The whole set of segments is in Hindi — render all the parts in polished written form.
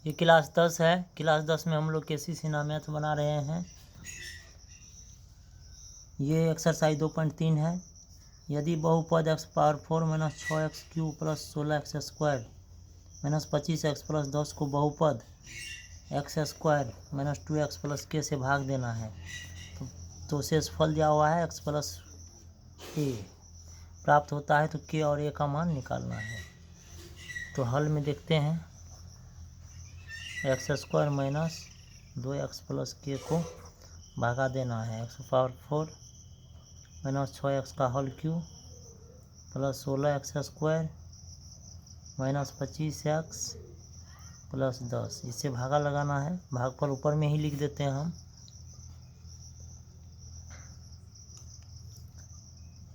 ये क्लास 10 है। क्लास 10 में हम लोग KCC मैथ बना रहे हैं। ये एक्सरसाइज 2.3 है। यदि बहुपद x power 4 minus 6x cube plus 16x square minus 25x plus 10 को बहुपद x square minus 2x plus k से भाग देना है तो शेषफल दिया हुआ है x प्लस a प्राप्त होता है तो k और a का मान निकालना है। तो हल में देखते हैं, x square minus 2x plus k को भागा देना है। x पावर 4 माइनस 6x का whole cube plus 16x square minus 25x plus 10, इससे भागा लगाना है। भागफल ऊपर में ही लिख देते हैं हम।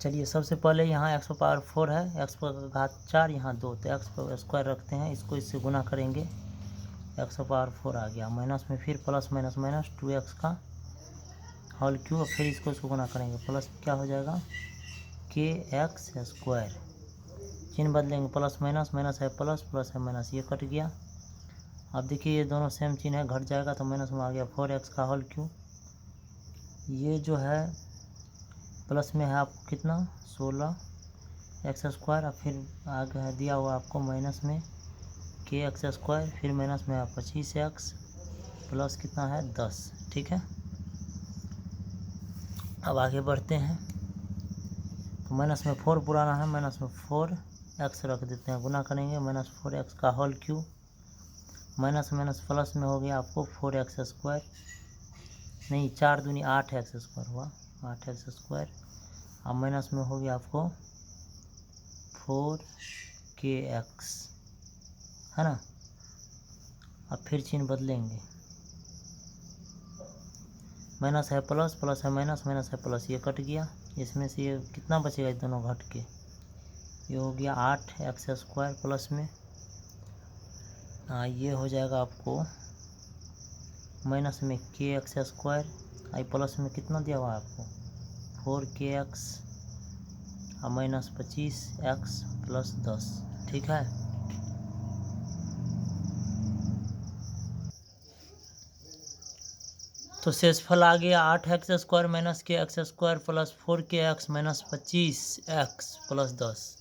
चलिए सबसे पहले यहाँ x पावर 4 है, x पर घात 4 यहाँ 2, तो x पर स्क्वायर रखते हैं, इसको इससे गुना करेंगे, x पावर 4 आ गया। माइनस में फिर प्लस माइनस माइनस 2x का होल क्यूब, और फिर इसको गुना करेंगे, प्लस क्या हो जाएगा kx स्क्वायर। चिन्ह बदलेंगे, प्लस माइनस माइनस है प्लस प्लस है माइनस, ये कट गया। अब देखिए ये दोनों सेम चिन्ह है, घट जाएगा तो माइनस में आ गया 4x का होल क्यूब। ये जो है प्लस में है आपको कितना 16x स्क्वायर, और फिर आगे दिया हुआ आपको माइनस में kx स्क्वायर, फिर माइनस में है 25x प्लस कितना है 10। ठीक है, अब आगे बढ़ते हैं। तो माइनस में 4 पुराना है, माइनस में 4x रख देते हैं, गुना करेंगे, माइनस 4x का whole cube, minus minus plus में हो गया आपको 4x स्क्वायर, नहीं 4 दूनी 8x स्क्वायर हुआ, 8x स्क्वायर। अब माइनस में हो गया आपको 4kx, है ना। अब फिर चिन्ह बदलेंगे, माइनस है प्लस प्लस है माइनस माइनस है प्लस, ये कट गया। इसमें से ये कितना बचेगा, ये दोनों घट के ये हो गया 8x स्क्वायर प्लस में ये हो जाएगा आपको माइनस में kx स्क्वायर, आई प्लस में कितना दिया हुआ है आपको 4kx और माइनस 25x प्लस 10। ठीक है, तो शेषफल आ गया 8x square minus kx square plus 4kx minus 25x plus 10।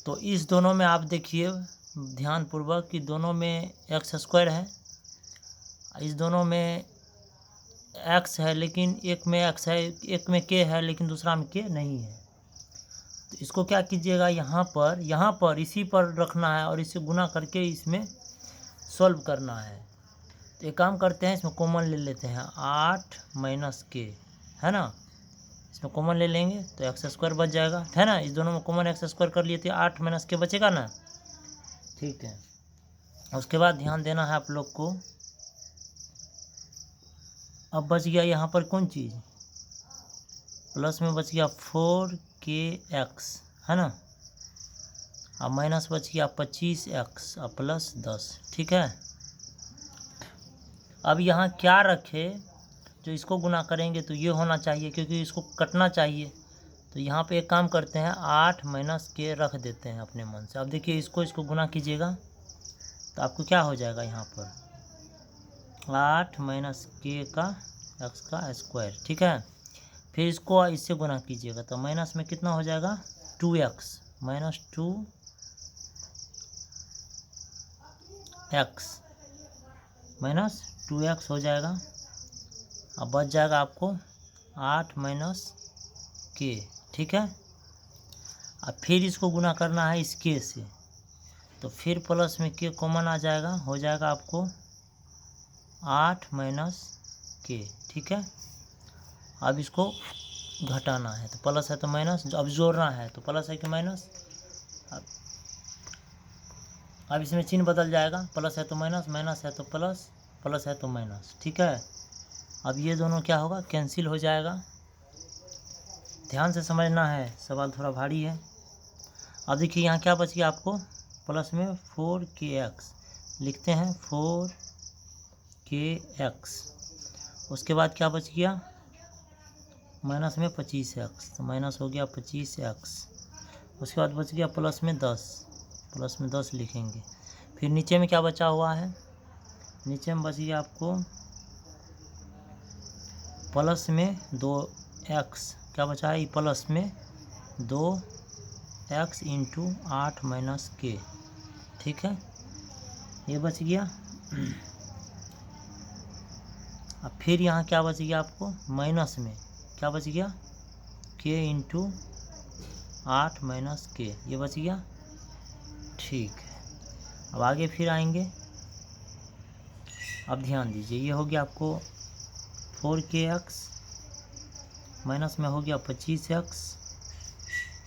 तो इस दोनों में आप देखिए ध्यानपूर्वक कि दोनों में x स्क्वायर है, इस दोनों में x है, लेकिन एक में x है, एक में k है, लेकिन दूसरा में k नहीं है। तो इसको क्या कीजिएगा, यहाँ पर इसी पर रखना है और इसे गुना करके इसमें सॉल्व करना है। तो एक काम करते हैं, इसमें कॉमन ले लेते हैं 8 माइनस k, है ना, इसमें कॉमन ले लेंगे तो एक्स स्क्वायर बच जाएगा, है ना। इस दोनों में कॉमन एक्स स्क्वायर कर लिए थे, 8 माइनस k बचेगा ना। ठीक है, उसके बाद ध्यान देना है आप लोग को, अब बच गया यहाँ पर कौन चीज़, प्लस में बच गया 4kx, है ना, अब माइनस बच गया 25x और प्लस 10। ठीक है, अब यहाँ क्या रखे, जो इसको गुना करेंगे तो ये होना चाहिए, क्योंकि इसको कटना चाहिए। तो यहाँ पे एक काम करते हैं, 8 माइनस k रख देते हैं अपने मन से। अब देखिए इसको गुना कीजिएगा तो आपको क्या हो जाएगा, यहाँ पर 8 माइनस k का x का स्क्वायर। ठीक है, फिर इसको इससे गुना कीजिएगा तो माइनस में कितना हो जाएगा 2x minus 2x minus 2x हो जाएगा। अब बच जाएगा आपको 8 माइनस k। ठीक है, अब फिर इसको गुना करना है इस k से, तो फिर प्लस में k कॉमन आ जाएगा, हो जाएगा आपको 8 माइनस k। ठीक है, अब इसको घटाना है, तो प्लस है तो माइनस, अब जोड़ना है तो प्लस है कि माइनस। अब इसमें चिन्ह बदल जाएगा, प्लस है तो माइनस, माइनस है तो प्लस, प्लस है तो माइनस। ठीक है, अब ये दोनों क्या होगा, कैंसिल हो जाएगा। ध्यान से समझना है, सवाल थोड़ा भारी है। अब देखिए यहाँ क्या बच गया आपको, प्लस में 4kx लिखते हैं, 4kx, उसके बाद क्या बच गया, माइनस में 25x, तो माइनस हो गया 25x, उसके बाद बच गया प्लस में 10, प्लस में 10 लिखेंगे, फिर नीचे में क्या बचा हुआ है, नीचे में बच गया आपको प्लस में 2x, क्या बचा है, प्लस में 2x इंटू 8 माइनस के, ठीक है, ये बच गया। अब फिर यहाँ क्या बच गया आपको, माइनस में क्या बच गया, k इंटू 8 माइनस के, ये बच गया, ठीक है। अब आगे फिर आएंगे, अब ध्यान दीजिए, ये हो गया आपको 4kx, माइनस में हो गया 25x,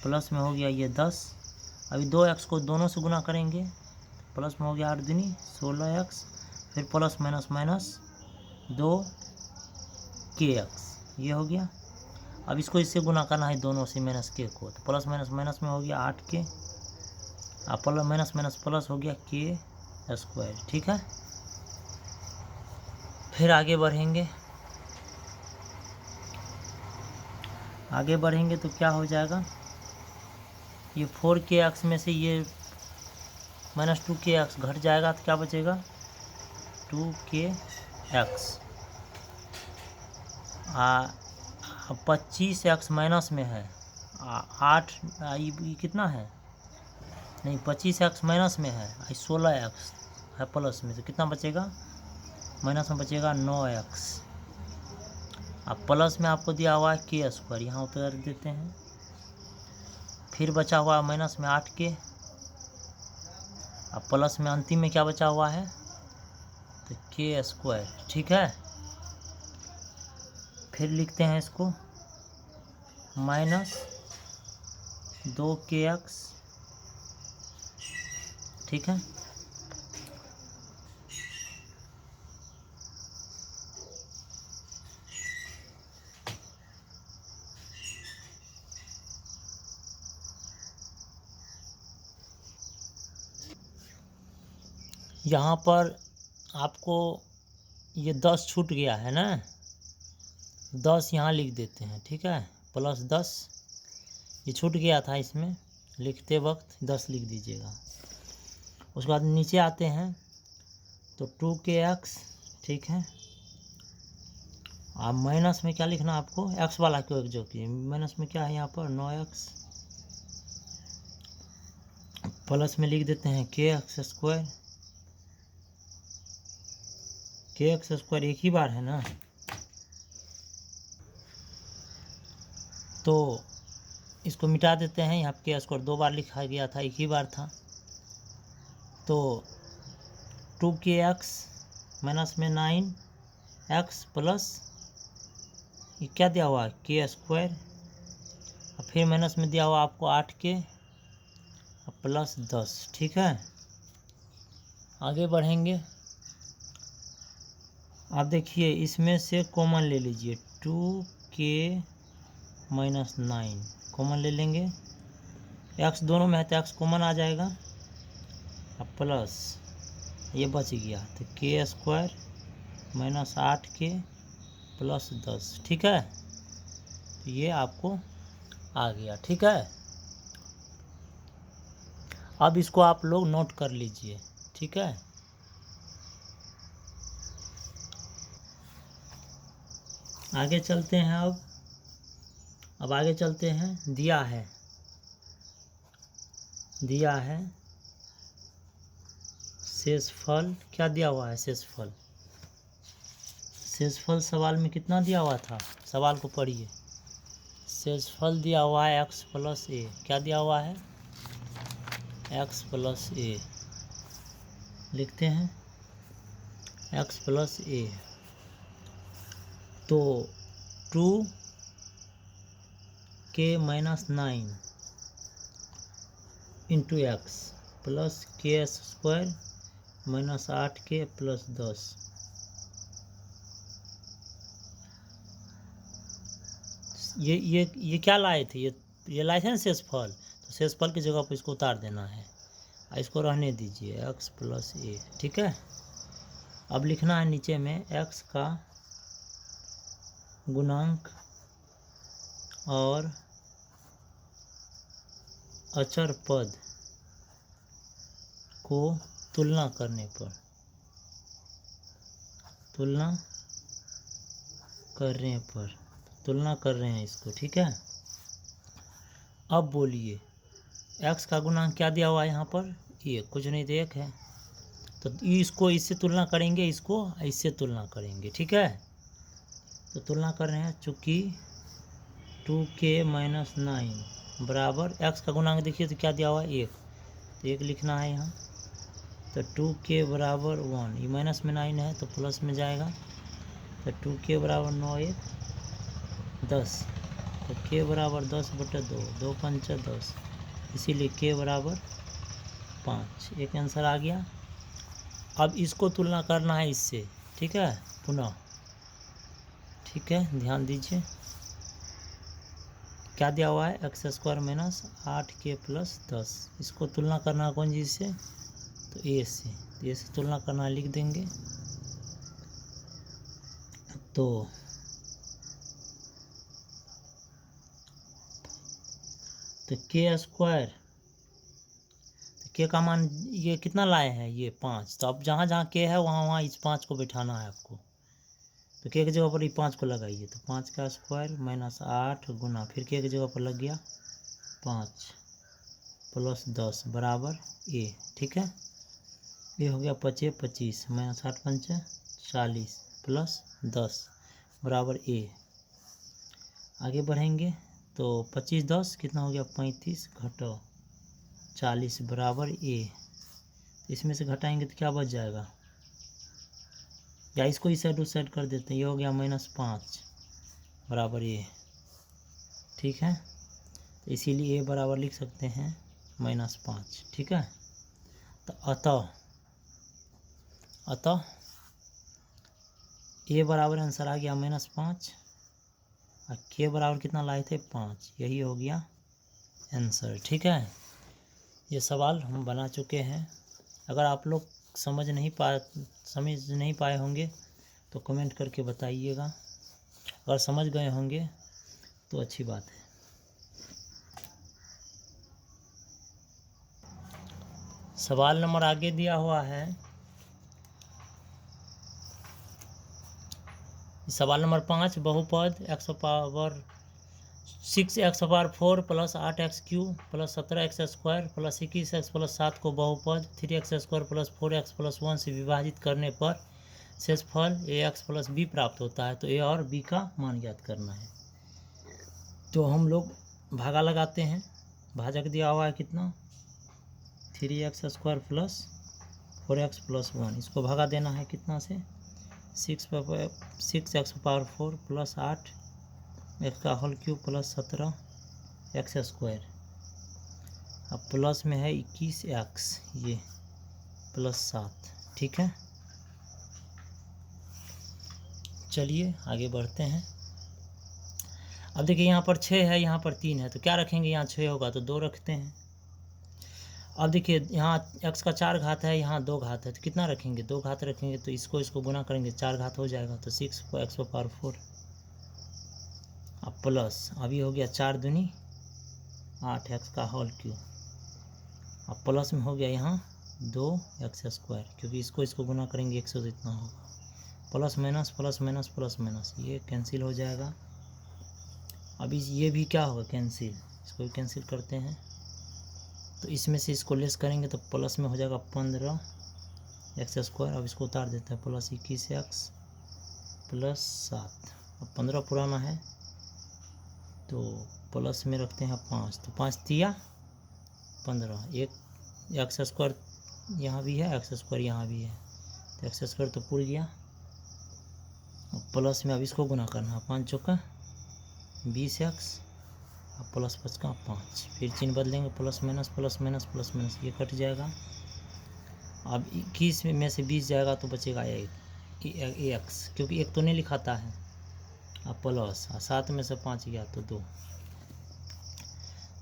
प्लस में हो गया ये 10, अभी 2x को दोनों से गुना करेंगे, प्लस में हो गया 8 दूनी 16x, फिर प्लस माइनस माइनस 2kx, ये हो गया। अब इसको इससे गुना करना है दोनों से माइनस के को, तो प्लस माइनस माइनस में हो गया 8k, अब प्लस माइनस माइनस प्लस हो गया k स्क्वायर, ठीक है। फिर आगे बढ़ेंगे, आगे बढ़ेंगे तो क्या हो जाएगा, ये 4kx में से ये माइनस 2kx घट जाएगा, तो क्या बचेगा 2kx। 25x माइनस में है 8, ये कितना है, नहीं 25x माइनस में है, 16x है प्लस में, तो कितना बचेगा, माइनस में बचेगा 9x। अब प्लस में आपको दिया हुआ है के स्क्वायर, यहाँ उतर देते हैं, फिर बचा हुआ माइनस में 8k, अब प्लस में अंतिम में क्या बचा हुआ है, तो के स्क्वायर, ठीक है। फिर लिखते हैं इसको माइनस 2kx, ठीक है। यहाँ पर आपको ये 10 छूट गया है ना, 10 यहाँ लिख देते हैं, ठीक है, प्लस 10 ये छूट गया था, इसमें लिखते वक्त 10 लिख दीजिएगा। उसके बाद नीचे आते हैं तो 2kx, ठीक है, अब माइनस में क्या लिखना आपको, x वाला क्यों, जो कि माइनस में क्या है यहाँ पर 9x, प्लस में लिख देते हैं kx स्क्वायर, kx स्क्वायर एक ही बार है ना, तो इसको मिटा देते हैं, यहाँ के स्क्वायर 2 बार लिखा गया था, एक ही बार था, तो 2kx माइनस में 9x प्लस ये क्या दिया हुआ है के स्क्वायर, और फिर माइनस में दिया हुआ आपको 8k प्लस 10, ठीक है। आगे बढ़ेंगे, आप देखिए इसमें से कॉमन ले लीजिए, 2k माइनस 9 कॉमन ले लेंगे, x दोनों में है तो x कॉमन आ जाएगा, अब प्लस ये बच गया, तो के स्क्वायर माइनस 8k प्लस 10, ठीक है, तो ये आपको आ गया, ठीक है। अब इसको आप लोग नोट कर लीजिए, ठीक है। आगे चलते हैं, अब आगे चलते हैं, दिया है शेषफल, क्या दिया हुआ है शेषफल, शेषफल सवाल में कितना दिया हुआ था, सवाल को पढ़िए, शेषफल दिया हुआ है x प्लस ए, क्या दिया हुआ है x प्लस ए, लिखते हैं x प्लस ए, तो 2k minus 9 into x plus के स्क्वायर माइनस 8k प्लस 10, ये क्या लाए थे, ये लाए थे ना शेषफल, तो शेषफल की जगह पर इसको उतार देना है, इसको रहने दीजिए x प्लस ए, ठीक है। अब लिखना है नीचे में x का गुणांक और अचर पद को तुलना करने पर, तुलना करने पर, तुलना कर रहे हैं इसको, ठीक है। अब बोलिए x का गुणांक क्या दिया हुआ है यहाँ पर, ये कुछ नहीं तो 1 है, तो इसको इससे तुलना करेंगे, इसको इससे तुलना करेंगे, ठीक है। तो तुलना कर रहे हैं, चूँकि 2k - 9 बराबर x का गुणांक देखिए तो क्या दिया हुआ है 1, तो 1 लिखना है यहाँ। तो 2k बराबर 1, ये माइनस में 9 है तो प्लस में जाएगा, तो 2k बराबर 9 1 10, तो k बराबर 10/2, 2 5 10, इसीलिए k बराबर 5, एक आंसर आ गया। अब इसको तुलना करना है इससे, ठीक है, पुनः, ठीक है, ध्यान दीजिए क्या दिया हुआ है x² - 8k + 10, इसको तुलना करना कौन चीज़ से, तो a से, तो a से तुलना करना लिख देंगे। तो k², के का मान ये कितना लाए हैं, ये 5, तो अब जहाँ जहाँ के है वहाँ वहाँ इस 5 को बैठाना है आपको, तो के की जगह पर ये 5 को लगाइए, तो 5 का स्क्वायर -8 गुना, फिर के की जगह पर लग गया 5 + 10 बराबर a, ठीक है। ये हो गया 5 25 -8 5 40 + 10 बराबर a। आगे बढ़ेंगे तो 25 10 कितना हो गया 35 घटाओ 40 बराबर a, इसमें से घटाएंगे तो क्या बच जाएगा, या इसको इस साइड उस साइड कर देते हैं, ये हो गया -5 बराबर a, ठीक है। तो इसीलिए a बराबर लिख सकते हैं -5, ठीक है। तो अतः a बराबर आंसर आ गया -5 और k बराबर कितना लाए थे 5, यही हो गया आंसर, ठीक है। ये सवाल हम बना चुके हैं, अगर आप लोग समझ नहीं पाए होंगे तो कमेंट करके बताइएगा, अगर समझ गए होंगे तो अच्छी बात है। सवाल नंबर आगे दिया हुआ है, सवाल नंबर 5, बहुपद x⁴ 6x⁴ + 8x³ + 17x² + 21x + 7 को बहुपद 3x² + 4x + 1 से विभाजित करने पर शेषफल ax + b प्राप्त होता है, तो a और b का मान ज्ञात करना है। तो हम लोग भागा लगाते हैं, भाजक दिया हुआ है कितना 3x² + 4x + 1, इसको भागा देना है कितना से 6x⁴ + 8 x³ + 17x², अब प्लस में है 21x, ये +7, ठीक है। चलिए आगे बढ़ते हैं। अब देखिए यहाँ पर 6 है, यहाँ पर 3 है, तो क्या रखेंगे, यहाँ 6 होगा तो 2 रखते हैं। अब देखिए यहाँ x का 4 घात है, यहाँ 2 घात है, तो कितना रखेंगे 2 घात रखेंगे, तो इसको गुना करेंगे 4 घात हो जाएगा, तो 6x⁴ अब प्लस, अभी हो गया 4 दूनी 8x², अब प्लस में हो गया यहाँ 2x², क्योंकि इसको गुना करेंगे 100 तो इतना होगा, plus minus plus minus plus minus, ये कैंसिल हो जाएगा। अभी ये भी क्या होगा कैंसिल, इसको भी कैंसिल करते हैं, तो इसमें से इसको लेस करेंगे तो प्लस में हो जाएगा 15x², अब इसको उतार देते हैं, + 21x + 7, अब 15 पुराना है तो प्लस में रखते हैं 5, तो 5 तिया 15, एक x² यहाँ भी है, x² यहाँ भी है, तो x² तो पूर गया, अब प्लस में अब इसको गुना करना है, 5 चौका 20x, अब +5 5, फिर चिन्ह बदलेंगे, plus minus plus minus plus minus, ये कट जाएगा। अब 21 में से 20 जाएगा तो बचेगा x, क्योंकि 1 तो नहीं लिखाता है, अब प्लस 7 में से 5 गया तो 2।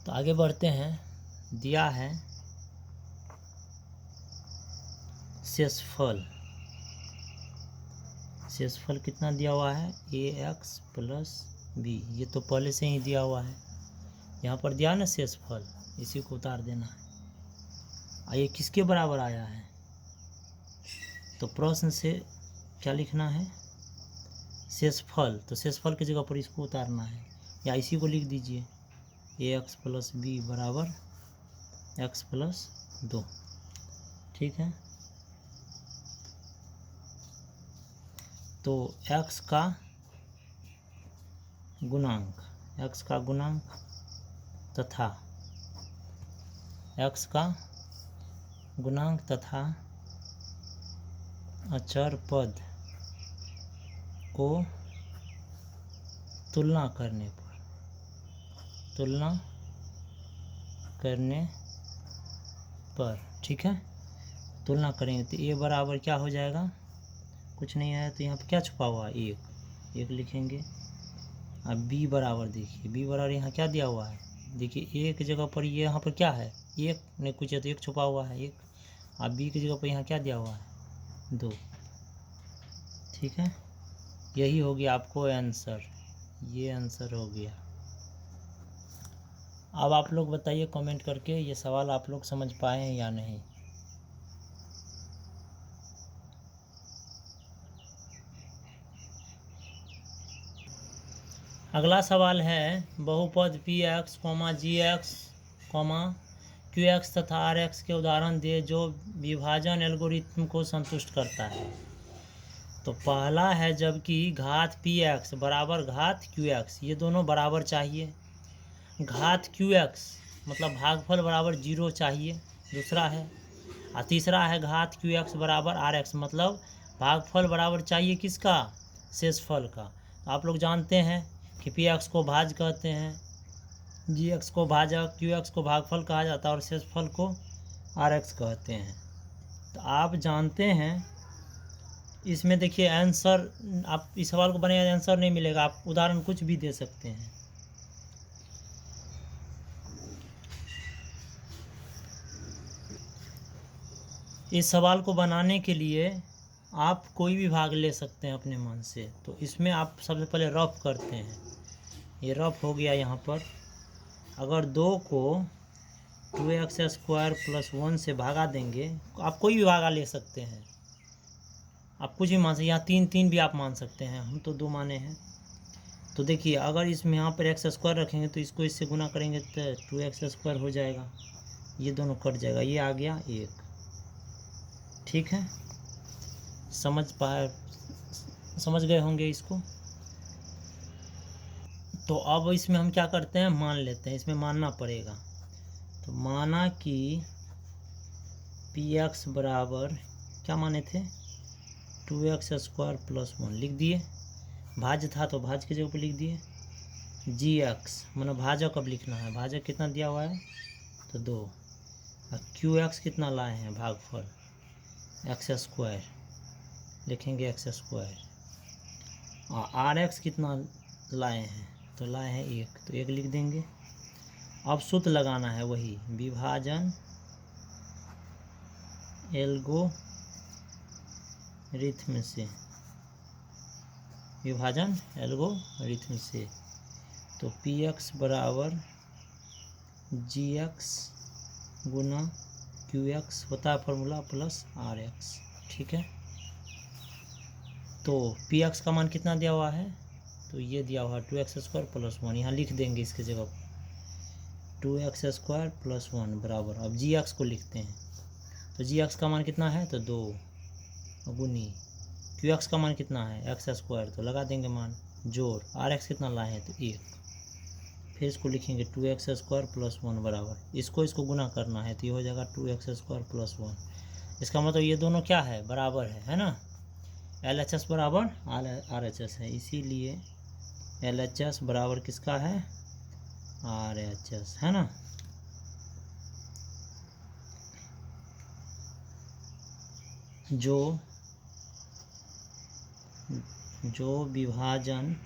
तो आगे बढ़ते हैं, दिया है शेषफल कितना दिया हुआ है ax + b, ये तो पहले से ही दिया हुआ है, यहाँ पर दिया ना शेषफल, इसी को उतार देना है। ये किसके बराबर आया है तो प्रश्न से क्या लिखना है, शेषफल, तो शेषफल की जगह पर इसको उतारना है, या इसी को लिख दीजिए ax प्लस बी बराबर x प्लस 2। ठीक है, तो x का गुणांक तथा अचर पद को तुलना करने पर ठीक है, तुलना करेंगे तो a बराबर क्या हो जाएगा, कुछ नहीं है तो यहाँ पे क्या छुपा हुआ है, एक लिखेंगे। अब b बराबर, देखिए b बराबर यहाँ क्या दिया हुआ है, देखिए a की जगह पर ये यहाँ पर क्या है, एक नहीं कुछ है तो एक छुपा हुआ है एक। अब b की जगह पर यहाँ क्या दिया हुआ है, 2। ठीक है, यही हो गया आपको आंसर, ये आंसर हो गया। अब आप लोग बताइए कमेंट करके ये सवाल आप लोग समझ पाए हैं या नहीं। अगला सवाल है, बहुपद px, gx, qx तथा rx के उदाहरण दिए जो विभाजन एल्गोरिथम को संतुष्ट करता है। तो पहला है, जबकि घात px बराबर घात qx, ये दोनों बराबर चाहिए। घात qx मतलब भागफल बराबर 0 चाहिए, दूसरा है। और तीसरा है घात qx बराबर rx, मतलब भागफल बराबर चाहिए किसका, शेषफल का। तो आप लोग जानते हैं कि px को भाज कहते हैं, gx को भाजक, qx को भागफल कहा जाता है और शेषफल को rx कहते हैं। तो आप जानते हैं इसमें, देखिए आंसर, आप इस सवाल को बनाए आंसर नहीं मिलेगा, आप उदाहरण कुछ भी दे सकते हैं। इस सवाल को बनाने के लिए आप कोई भी भाग ले सकते हैं अपने मन से। तो इसमें आप सबसे पहले रफ करते हैं, ये रफ हो गया। यहाँ पर अगर 2 को 2x² + 1 से भागा देंगे, आप कोई भी भागा ले सकते हैं, आप कुछ भी मान सकते, यहाँ 3 भी आप मान सकते हैं, हम तो 2 माने हैं। तो देखिए अगर इसमें यहाँ पर x² रखेंगे तो इसको इससे गुना करेंगे तो 2x² हो जाएगा, ये दोनों कट जाएगा, ये आ गया 1। ठीक है, समझ गए होंगे इसको। तो अब इसमें हम क्या करते हैं, मान लेते हैं, इसमें मानना पड़ेगा। तो माना कि px बराबर क्या माने थे, 2x² + 1 लिख दिए, भाज्य था तो भाज्य की जगह पर लिख दिए। gx मतलब भाजक अब लिखना है, भाजक कितना दिया हुआ है तो 2, और qx कितना लाए हैं भागफल, x² लिखेंगे x², और rx कितना लाए हैं तो लाए हैं 1, तो 1 लिख देंगे। अब सूत्र लगाना है वही, विभाजन एल्गोरिथम से, तो px बराबर gx गुना qx होता है फॉर्मूला प्लस rx। ठीक है, तो px का मान कितना दिया हुआ है, तो ये दिया हुआ 2x² + 1, यहाँ लिख देंगे इसके जगह 2x² + 1 बराबर। अब gx को लिखते हैं, तो gx का मान कितना है तो 2 गुनी qx का मान कितना है x², तो लगा देंगे मान, जोड़ rx कितना लाए हैं तो 1, फिर इसको लिखेंगे 2x² + 1 बराबर, इसको गुना करना है तो ये हो जाएगा 2x² + 1। इसका मतलब ये दोनों क्या है, बराबर है ना, LHS बराबर RHS है, इसीलिए LHS बराबर किसका है, RHS है ना। जो विभाजन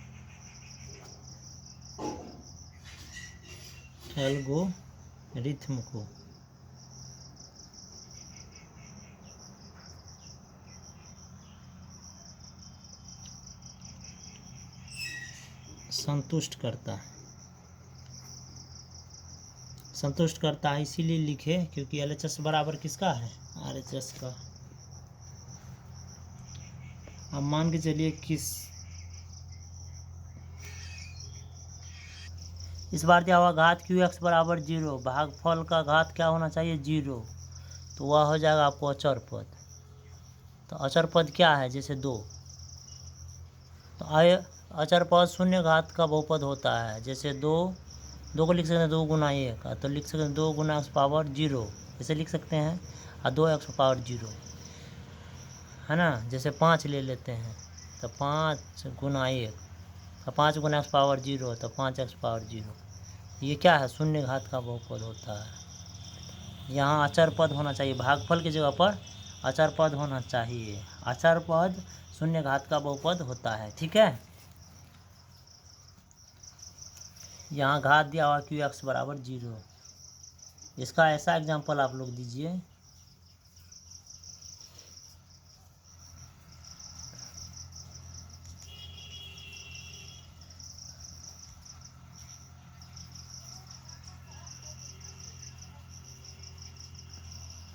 एल्गोरिथम को संतुष्ट करता है, इसीलिए लिखे क्योंकि LHS बराबर किसका है, RHS का। अब मान के चलिए इस बार दिया हुआ घात क्यू एक्स बराबर 0, भागफल का घात क्या होना चाहिए 0, तो वह हो जाएगा आपको अचर पद। तो अचर पद क्या है, जैसे 2, तो अचर पद शून्य घात का बहुपद होता है। जैसे 2 को लिख सकते हैं 2 गुना 1, तो लिख सकते हैं 2 गुना एक्स पावर 0, ऐसे लिख सकते हैं, और 2 एक्स पावर 0 है ना। जैसे 5 ले लेते हैं, तो 5 गुना 1, तो 5 गुना एक्स पावर 0, तो 5 एक्स पावर 0। ये क्या है, शून्य घात का बहुपद होता है। यहाँ अचर पद होना चाहिए, भागफल की जगह पर अचर पद होना चाहिए। अचर पद शून्य घात का बहुपद होता है, ठीक है। यहाँ घात दिया हुआ क्यू एक्स बराबर 0, इसका ऐसा एग्जाम्पल आप लोग दीजिए।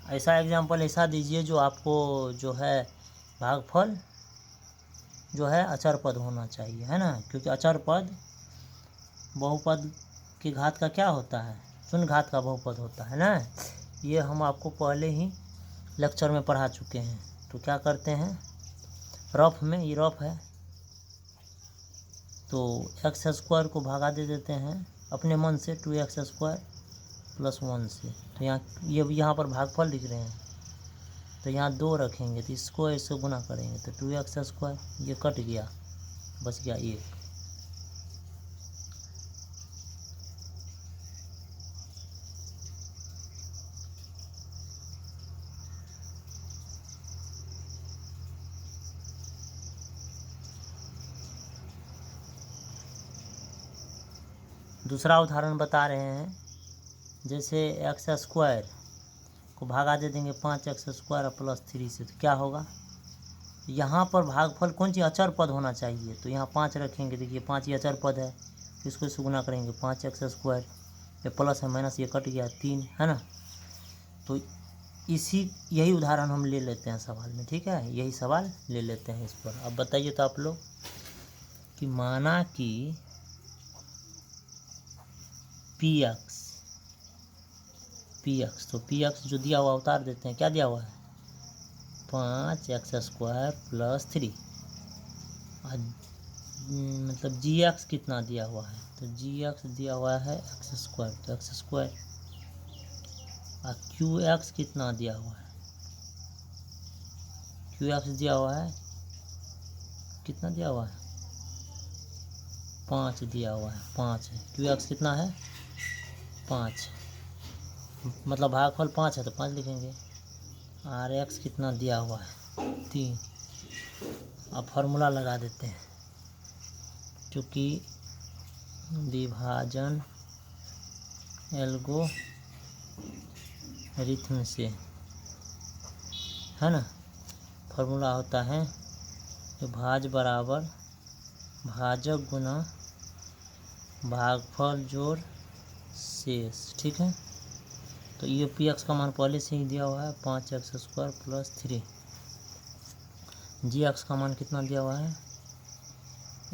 ऐसा एग्जाम्पल ऐसा दीजिए जो आपको जो है भागफल जो है अचर पद होना चाहिए, है ना, क्योंकि अचर पद बहुपद की घात का क्या होता है, शून्य घात का बहुपद होता है ना। ये हम आपको पहले ही लेक्चर में पढ़ा चुके हैं। तो क्या करते हैं, रफ में, ये रफ है, तो एक्स स्क्वायर को भागा दे देते हैं अपने मन से 2x² + 1 से। तो यहाँ पर भागफल लिख रहे हैं, तो यहाँ 2 रखेंगे, तो इसको ऐसे गुना करेंगे, तो 2x², ये कट गया, बच गया 1। दूसरा उदाहरण बता रहे हैं, जैसे x² को भागा दे देंगे 5x² + 3 से, तो क्या होगा, यहाँ पर भागफल कौन सी अचर पद होना चाहिए, तो यहाँ 5 रखेंगे, देखिए 5 ही अचर पद है, तो इसको इससे गुना करेंगे, 5x², ये प्लस है माइनस ये कट गया 3, है ना। तो यही उदाहरण हम ले लेते हैं सवाल में, ठीक है, यही सवाल ले लेते हैं इस पर। अब बताइए तो आप लोग कि माना कि px, तो px जो दिया हुआ उतार देते हैं, क्या दिया हुआ है 5x² + 3, मतलब gx कितना दिया हुआ है, तो gx दिया हुआ है x², तो x², और qx कितना दिया हुआ है, qx दिया हुआ है, कितना दिया हुआ है 5 दिया हुआ है, 5 है, qx कितना है 5, मतलब भागफल 5 है तो 5 लिखेंगे। आर एक्स कितना दिया हुआ है 3। अब फार्मूला लगा देते हैं, क्योंकि विभाजन एल्गोरिथम से, है ना, फार्मूला होता है कि भाज बराबर भाजक गुना भागफल जोड़ शेष, ठीक है। तो ये px का मान पहले से ही दिया हुआ है 5x² + 3, gx का मान कितना दिया हुआ है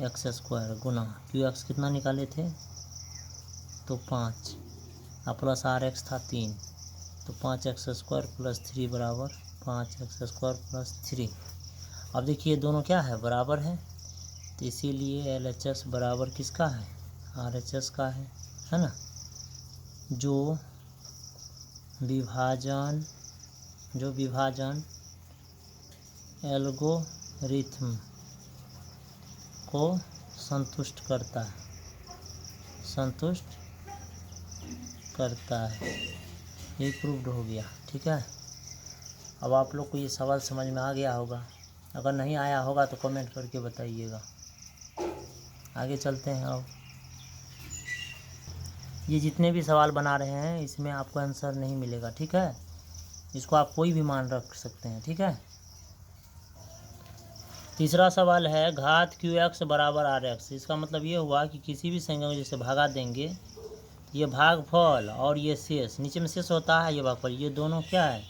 x² गुना qx कितना निकाले थे, तो 5, और प्लस rx था 3, तो 5x² + 3 बराबर 5x² + 3। अब देखिए दोनों क्या है, बराबर है, तो इसीलिए LHS बराबर किसका है, RHS का है ना। जो विभाजन एल्गोरिथम को संतुष्ट करता है, ये प्रूव्ड हो गया, ठीक है। अब आप लोग को ये सवाल समझ में आ गया होगा, अगर नहीं आया होगा तो कमेंट करके बताइएगा। आगे चलते हैं। अब ये जितने भी सवाल बना रहे हैं इसमें आपको आंसर नहीं मिलेगा, ठीक है, इसको आप कोई भी मान रख सकते हैं, ठीक है। तीसरा सवाल है घात qx बराबर rx, इसका मतलब ये हुआ कि किसी भी संख्या को जैसे भागा देंगे, ये भागफल और ये शेष, नीचे में शेष होता है, ये भागफल, ये दोनों क्या है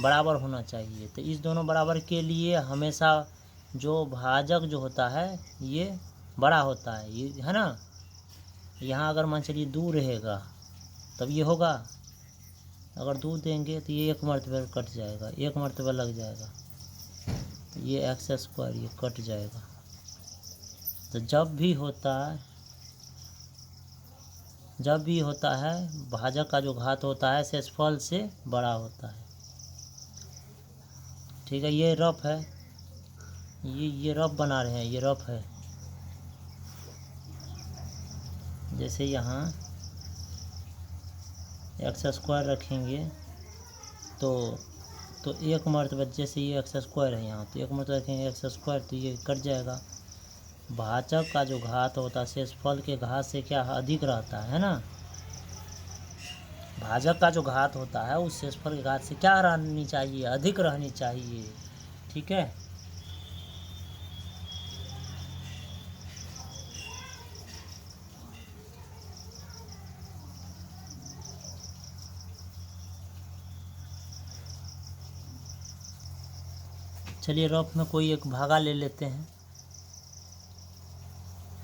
बराबर होना चाहिए। तो इस दोनों बराबर के लिए हमेशा जो भाजक जो होता है ये बड़ा होता है, ये है ना। यहाँ अगर मान चलिए 2 रहेगा तब ये होगा, अगर 2 देंगे तो ये 1 मरतबा कट जाएगा, 1 मरतबा लग जाएगा, तो ये एक्स स्क्वायर ये कट जाएगा। तो जब भी होता है भाजक का जो घात होता है शेषफल से बड़ा होता है। ठीक है, ये रफ है, ये रफ बना रहे हैं, ये रफ है। जैसे यहाँ एक्स स्क्वायर रखेंगे तो 1 मरतबा, जैसे ये एक्स स्क्वायर है यहाँ, तो 1 मरतबा रखेंगे एक्स स्क्वायर तो ये कट जाएगा। भाजक का जो घात होता है शेषफल के घात से क्या अधिक रहता है ना। भाजक का जो घात होता है उस शेषफल के घात से क्या रहनी चाहिए, अधिक रहनी चाहिए। ठीक है, चलिए रफ में कोई एक भागा ले लेते हैं।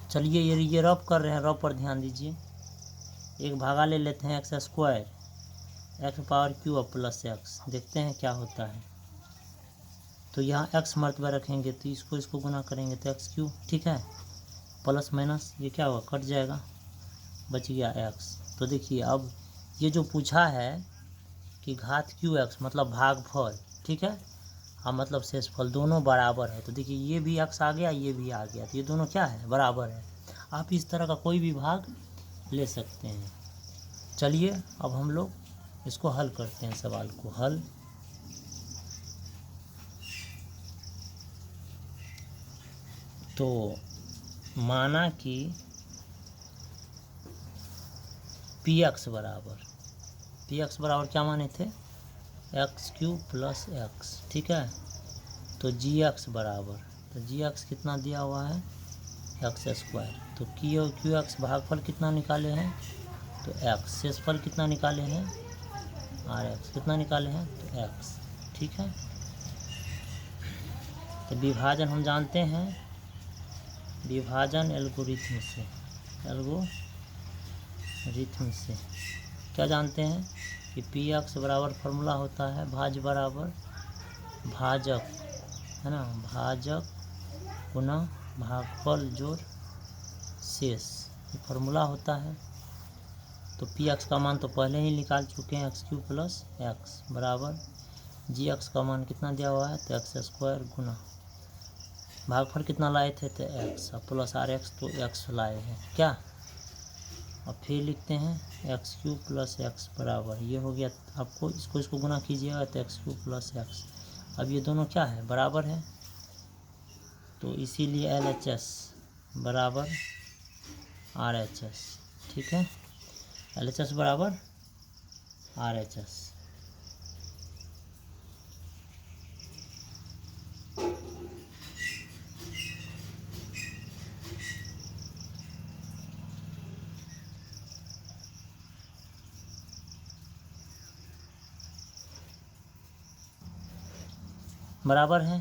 चलिए ये रफ कर रहे हैं, रफ पर ध्यान दीजिए। एक भागा ले लेते हैं x square, x power cube plus x, देखते हैं क्या होता है। तो यहाँ एक्स मरतबा रखेंगे तो इसको गुना करेंगे तो एक्स क्यूब, ठीक है, प्लस माइनस ये क्या होगा, कट जाएगा, बच गया एक्स। तो देखिए अब ये जो पूछा है कि घात क्यू एक्स मतलब भागफल, ठीक है, हाँ मतलब शेषफल दोनों बराबर है। तो देखिए ये भी एक्स आ गया, ये भी आ गया, तो ये दोनों क्या है, बराबर है। आप इस तरह का कोई भी भाग ले सकते हैं। चलिए अब हम लोग इसको हल करते हैं, सवाल को हल। तो माना कि पी एक्स बराबर क्या माने थे, एक्स क्यूब प्लस एक्स, ठीक है। तो जी एक्स बराबर, तो जी एक्स कितना दिया हुआ है, एक्स स्क्वायर। तो क्यू एक्स भागफल कितना निकाले हैं, तो एक्स। शेषफल कितना निकाले हैं, आर एक्स। कितना निकाले हैं, तो एक्स, ठीक है। तो विभाजन हम जानते हैं, विभाजन एल्गोरिथम से क्या जानते हैं कि पी एक्स बराबर फार्मूला होता है भाज्य बराबर भाजक, है ना, भाजक गुना भागफल जोड़ शेष, ये फार्मूला होता है। तो पी एक्स का मान तो पहले ही निकाल चुके हैं, एक्स क्यूब प्लस एक्स बराबर जी एक्स का मान कितना दिया हुआ है, तो एक्स स्क्वायर गुना भागफल कितना लाए थे, तो एक्स, प्लस आर एक्स, तो एक्स लाए हैं क्या। अब फिर लिखते हैं एक्स क्यूब प्लस एक्स बराबर, ये हो गया, आपको इसको गुना कीजिएगा तो एक्स क्यूब प्लस एक्स। अब ये दोनों क्या है, बराबर है, तो इसीलिए एल एच एस बराबर आर एच एस, ठीक है, एल एच एस बराबर आर एच एस। बराबर है,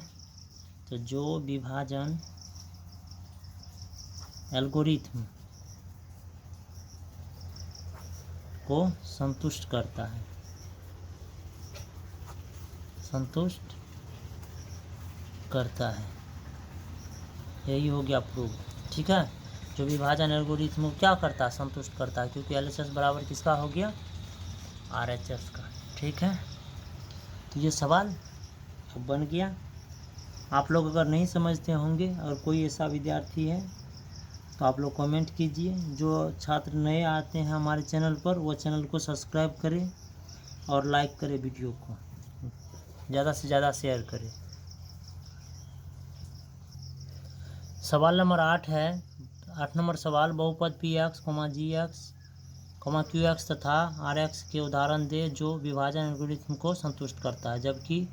तो जो विभाजन एल्गोरिथम को संतुष्ट करता है, यही हो गया प्रूफ, ठीक है। जो विभाजन एल्गोरिथम को क्या करता है, संतुष्ट करता है, क्योंकि एल एच एस बराबर किसका हो गया, आर एच एस का, ठीक है। तो ये सवाल बन गया। आप लोग अगर नहीं समझते होंगे, अगर कोई ऐसा विद्यार्थी है तो आप लोग कमेंट कीजिए। जो छात्र नए आते हैं हमारे चैनल पर, वो चैनल को सब्सक्राइब करें और लाइक करें, वीडियो को ज़्यादा से ज़्यादा शेयर करें। सवाल नंबर 8 है, 8 नंबर सवाल, बहुपद पी एक्स, जी एक्स, क्यू एक्स तथा आर एक्स के उदाहरण दे जो विभाजन एल्गोरिथम को संतुष्ट करता है। जबकि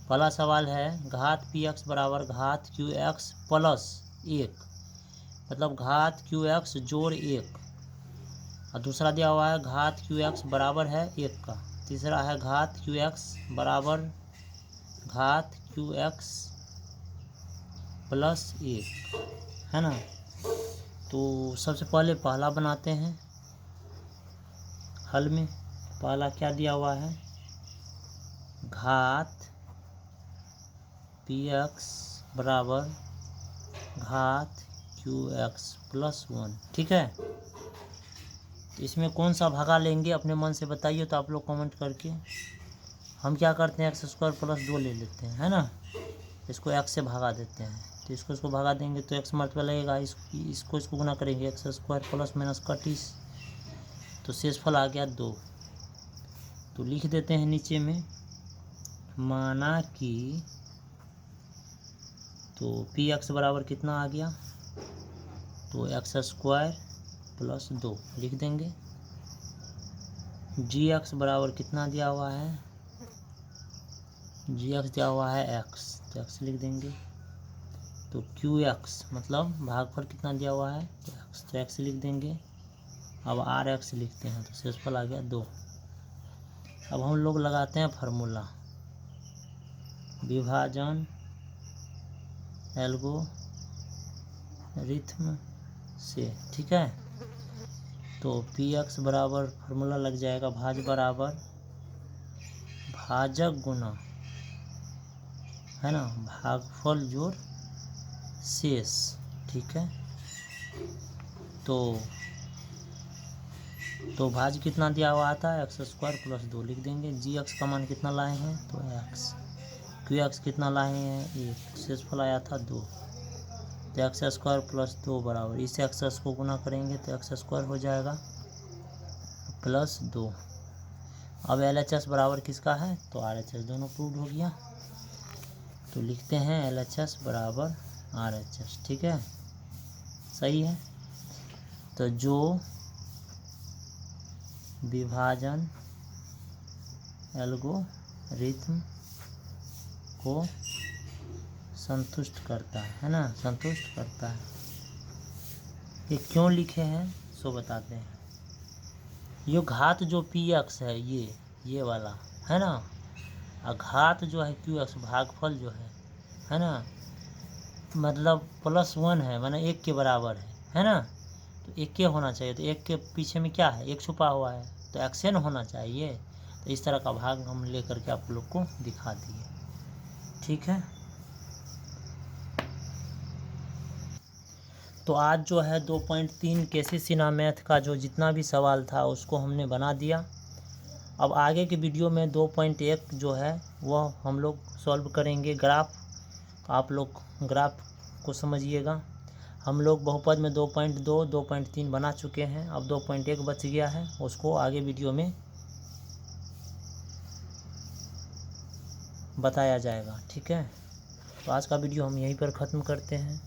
पहला सवाल है घात पी एक्स बराबर घात क्यू एक्स प्लस 1, मतलब घात क्यू एक्स जोड़ 1, और दूसरा दिया हुआ है घात क्यू एक्स बराबर है 1 का। तीसरा है घात क्यू एक्स बराबर घात क्यू एक्स प्लस 1 है ना। तो सबसे पहले पहला बनाते हैं हल में। पहला क्या दिया हुआ है, घात px बराबर घात qx प्लस 1, ठीक है। तो इसमें कौन सा भागा लेंगे अपने मन से बताइए, तो आप लोग कमेंट करके। हम क्या करते हैं, एक्स स्क्वायर प्लस 2 ले लेते हैं, है ना। इसको x से भागा देते हैं, तो इसको भागा देंगे तो x मल्टीपल लगेगा, इसको गुना करेंगे, एक्स स्क्वायर प्लस माइनस का 30, तो शेषफल आ गया 2। तो लिख देते हैं नीचे में, माना कि तो px बराबर कितना आ गया, तो एक्स स्क्वायर प्लस 2 लिख देंगे। gx बराबर कितना दिया हुआ है, gx दिया हुआ है x, तो x लिख देंगे। तो qx मतलब भागफल कितना दिया हुआ है, तो x, तो x लिख देंगे। अब rx लिखते हैं, तो शेषफल आ गया 2। अब हम लोग लगाते हैं फार्मूला, विभाजन एल्गोरिथम से, ठीक है। तो px बराबर फार्मूला लग जाएगा, भाज बराबर भाजक गुना, है ना, भागफल जोड़ शेष, ठीक है। तो भाज कितना दिया हुआ था, एक्स स्क्वायर प्लस 2 लिख देंगे। जी एक्स का मान कितना लाए हैं, तो एक्स। क्यू एक्स कितना लाए हैं, 1, शेषफल आया था 2, तो एक्स स्क्वायर प्लस 2 बराबर, इस एक्स को गुना करेंगे तो एक्स स्क्वायर हो जाएगा प्लस 2। अब एल एच एस बराबर किसका है, तो आर एच एस, दोनों प्रूव हो गया। तो लिखते हैं एल एच एस बराबर आर एच एस, ठीक है, सही है। तो जो विभाजन एल्गोरिथम को संतुष्ट करता है ना, संतुष्ट करता है। ये क्यों लिखे हैं सो बताते हैं। ये घात जो पी एक्स है, ये वाला है ना, और घात जो है क्यू एक्स, भागफल जो है ना, मतलब प्लस 1 है, माने 1 के बराबर है ना। तो 1 के होना चाहिए, तो 1 के पीछे में क्या है, 1 छुपा हुआ है, तो एक्शन होना चाहिए। तो इस तरह का भाग हम लेकर के आप लोग को दिखा दिए, ठीक है। तो आज जो है 2.3 केसी सिन्हा मैथ का जो जितना भी सवाल था उसको हमने बना दिया। अब आगे के वीडियो में 2.1 जो है वह हम लोग सॉल्व करेंगे ग्राफ। तो आप लोग ग्राफ को समझिएगा। हम लोग बहुपद में 2.2, 2.3 बना चुके हैं, अब 2.1 बच गया है, उसको आगे वीडियो में बताया जाएगा, ठीक है। तो आज का वीडियो हम यहीं पर ख़त्म करते हैं।